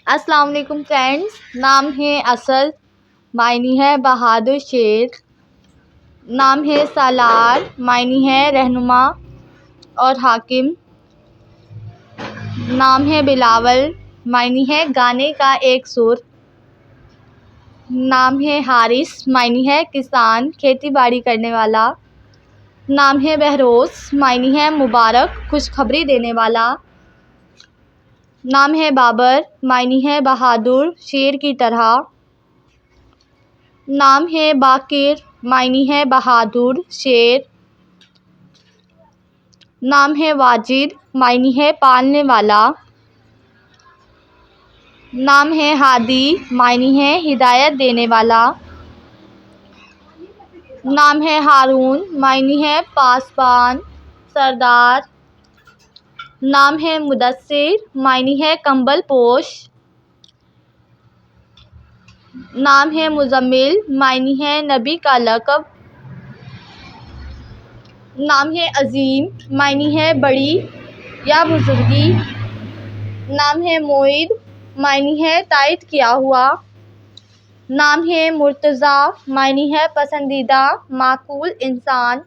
अस्सलाम वालेकुम फ्रेंड्स। नाम है असद, मायनी है बहादुर शेर। नाम है सालार, मायनी है रहनुमा और हाकिम। नाम है बिलावल, मायनी है गाने का एक सुर। नाम है हारिस, मायनी है किसान खेती बाड़ी करने वाला। नाम है बहरोस, मायनी है मुबारक खुशखबरी देने वाला। नाम है बाबर, मायनी है बहादुर शेर की तरह। नाम है बाकिर, मायनी है बहादुर शेर। नाम है वाजिद, मायनी है पालने वाला। नाम है हादी, मायनी है हिदायत देने वाला। नाम है हारून, मायनी है पासबान सरदार। नाम है मुदस्सिर, मायनी है कंबल पोश। नाम है मुजम्मिल, मायनी है नबी का लक़ब। नाम है अजीम, मायनी है बड़ी या बुजुर्गी। नाम है मोइद, मायनी है तायद किया हुआ। नाम है मुर्तज़ा, मायनी है पसंदीदा माकूल इंसान।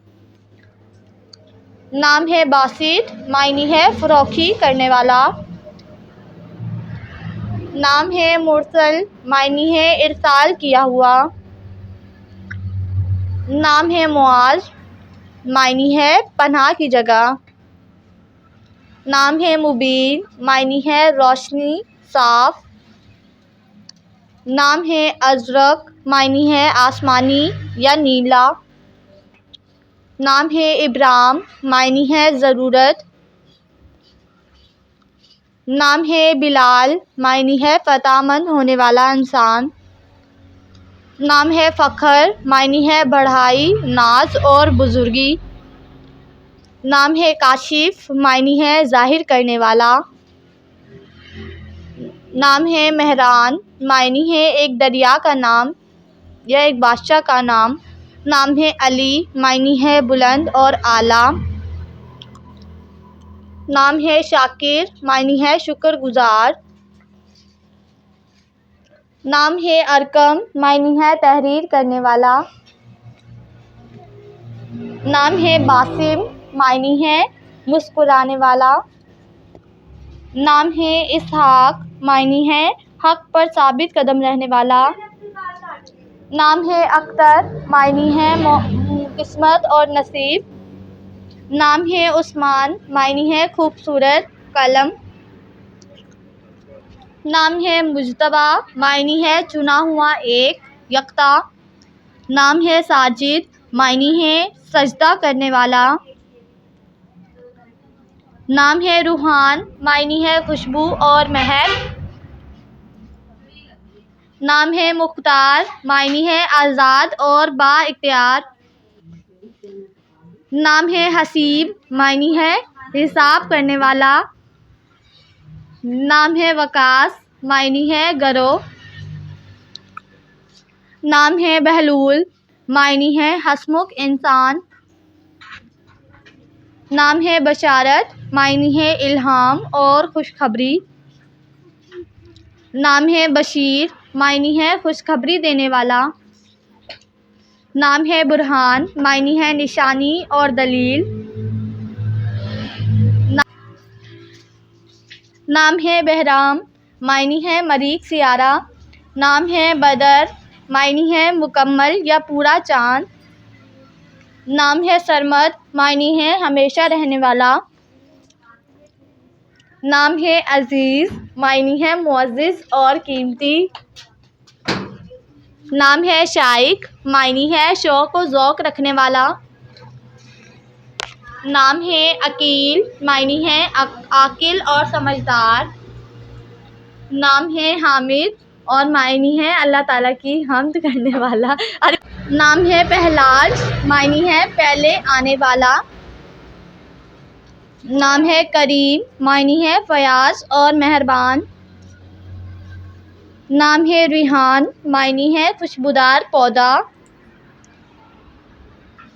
नाम है बासित, मायनी है फ़रोख़ी करने वाला। नाम है मुरसल, मायनी है इरसाल किया हुआ। नाम है मुआज़, मायनी है पनाह की जगह। नाम है मुबीन, मायनी है रोशनी साफ। नाम है अज़रक, मायनी है आसमानी या नीला। नाम है इब्राम, मायनी है ज़रूरत। नाम है बिलाल, मायनी है फ़तहमंद होने वाला इंसान। नाम है फ़ख्र, मायनी है बढ़ाई नाज और बुजुर्गी। नाम है काशिफ, मायनी है ज़ाहिर करने वाला। नाम है मेहरान, मायनी है एक दरिया का नाम या एक बादशाह का नाम। नाम है अली, मायनी है बुलंद और आला। नाम है शाकिर, मायनी है शुक्रगुज़ार। नाम है अरकम, मायनी है तहरीर करने वाला। नाम है बासिम, मायनी है मुस्कुराने वाला। नाम है इसहाक, मायनी है हक पर साबित कदम रहने वाला। नाम है अख्तर, मायनी है किस्मत और नसीब। नाम है उस्मान, मायनी है खूबसूरत कलम। नाम है मुज्तबा, मायनी है चुना हुआ एक यकता। नाम है साजिद, मायनी है सजदा करने वाला। नाम है रूहान, मायनी है खुशबू और महक। नाम है मुख्तार, मायनी है आज़ाद और बाइख्तियार। नाम है हसीब, मायनी है हिसाब करने वाला। नाम है वकास, मायनी है गरोह। नाम है बहलूल, मायनी है हंसमुख इंसान। नाम है बशारत, मायनी है इल्हाम और खुशखबरी। नाम है बशीर, मायनी है खुशखबरी देने वाला। नाम है बुरहान, मायनी है निशानी और दलील। नाम है बहराम, मायनी है मरीख सियारा। नाम है बदर, मायनी है मुकम्मल या पूरा चाँद। नाम है सरमद, मायनी है हमेशा रहने वाला। नाम है अज़ीज़, मायनी है मुअज़्ज़िज़ और कीमती। नाम है शाइक, मायनी है शौक़ व ज़ौक़ रखने वाला। नाम है अकील, मायनी है आकिल और समझदार। नाम है हामिद और मायनी है अल्लाह ताला की हम्द करने वाला। नाम है पहलाज, मायनी है पहले आने वाला। नाम है करीम, मायनी है फ़याज़ और मेहरबान। नाम है रिहान, मायनी है खुशबूदार पौधा।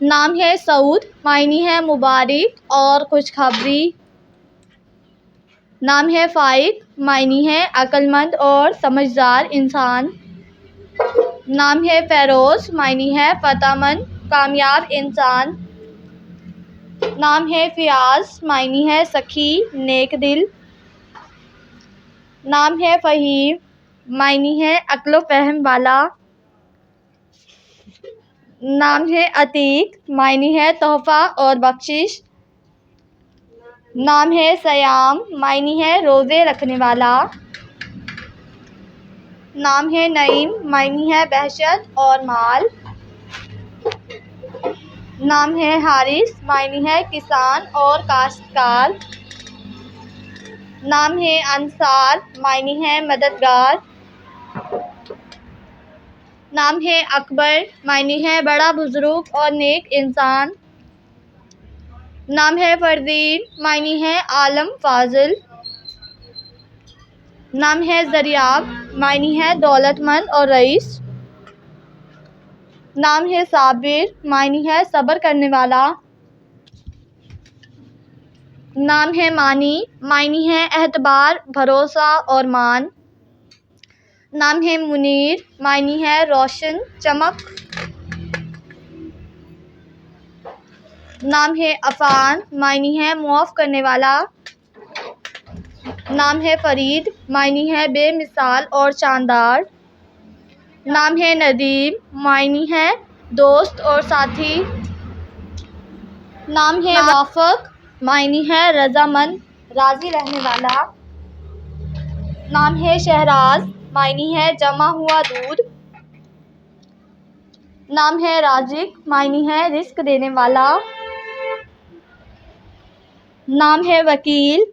नाम है सऊद, मायनी है मुबारक और खुशखबरी। नाम है फ़ाइक, मायने है अक्लमंद और समझदार इंसान। नाम है फ़ेरोज़, मायने है फ़तहमंद कामयाब इंसान। नाम है फ़ियाज़, मायने है सखी नेक दिल। नाम है फ़हीम, मायने है अक्ल फ़हम वाला। नाम है अतीक, मायने है तोहफ़ा और बख्शिश। नाम है सयाम, मायने है रोज़े रखने वाला। नाम है नईम, मायने है बहशत और माल। नाम है हारिस, मायने है किसान और काश्तकार। नाम है अंसार, मायने है मददगार। नाम है अकबर, मायने है बड़ा बुजुर्ग और नेक इंसान। नाम है फरदीन, मायने है आलम फाजिल। नाम है ज़रियाब, मायने है दौलतमंद और रईस। नाम है साबिर, मायने है सब्र करने वाला। नाम है मानी, मायने है एतबार भरोसा और मान। नाम है मुनीर, मायने है रोशन चमक। नाम है अफ़ान, मायने है मुआफ़ करने वाला। नाम है फ़रीद, मायने है बेमिसाल और शानदार। नाम है नदीम, मायने है दोस्त और साथी। नाम है वाफ़क, मायने है रज़ामंद राज़ी रहने वाला। नाम है शहराज, मायने है जमा हुआ दूध। नाम है राज़िक, मायने है रिज़्क़ देने वाला। नाम है वकील,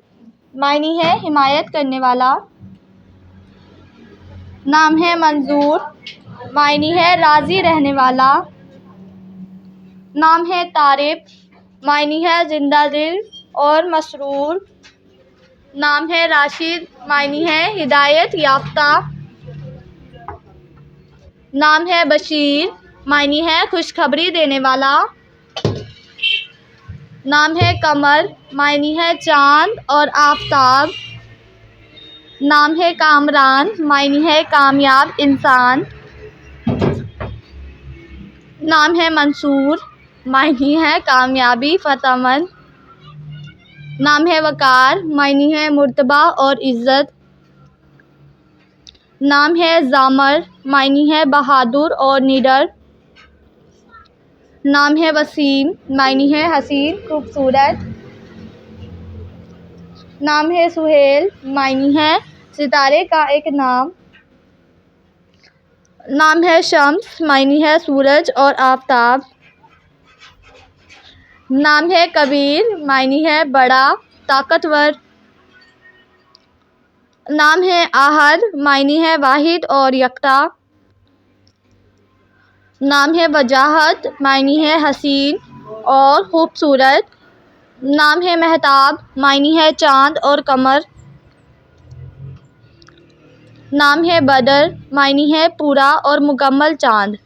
मायने है हिमायत करने वाला। नाम है मंजूर, मायने है राज़ी रहने वाला। नाम है तारिब, मायने है जिंदा दिल और मसरूर। नाम है राशिद, मायने है हिदायत याफ्ता। नाम है बशीर, मायने है खुशखबरी देने वाला। नाम है कमर, मायने है चाँद और आफ़ताब। नाम है कामरान, मायने है कामयाब इंसान। नाम है मंसूर, मायने है कामयाबी फ़तहमंद। नाम है वक़ार, मायने है मुर्तबा और इज़्ज़त। नाम है ज़ामर, मायने है बहादुर और निडर। नाम है वसीम, मायने है हसीन खूबसूरत। नाम है सुहेल, मायने है सितारे का एक नाम। नाम है शम्स, मायने है सूरज और आफ़ताब। नाम है कबीर, मायने है बड़ा ताकतवर। नाम है आहद, मायने है वाहिद और यकता। नाम है वजाहत, मायने है हसीन और खूबसूरत। नाम है महताब, मायने है चाँद और कमर। नाम है बदर, मायने है पूरा और मुकम्मल चाँद।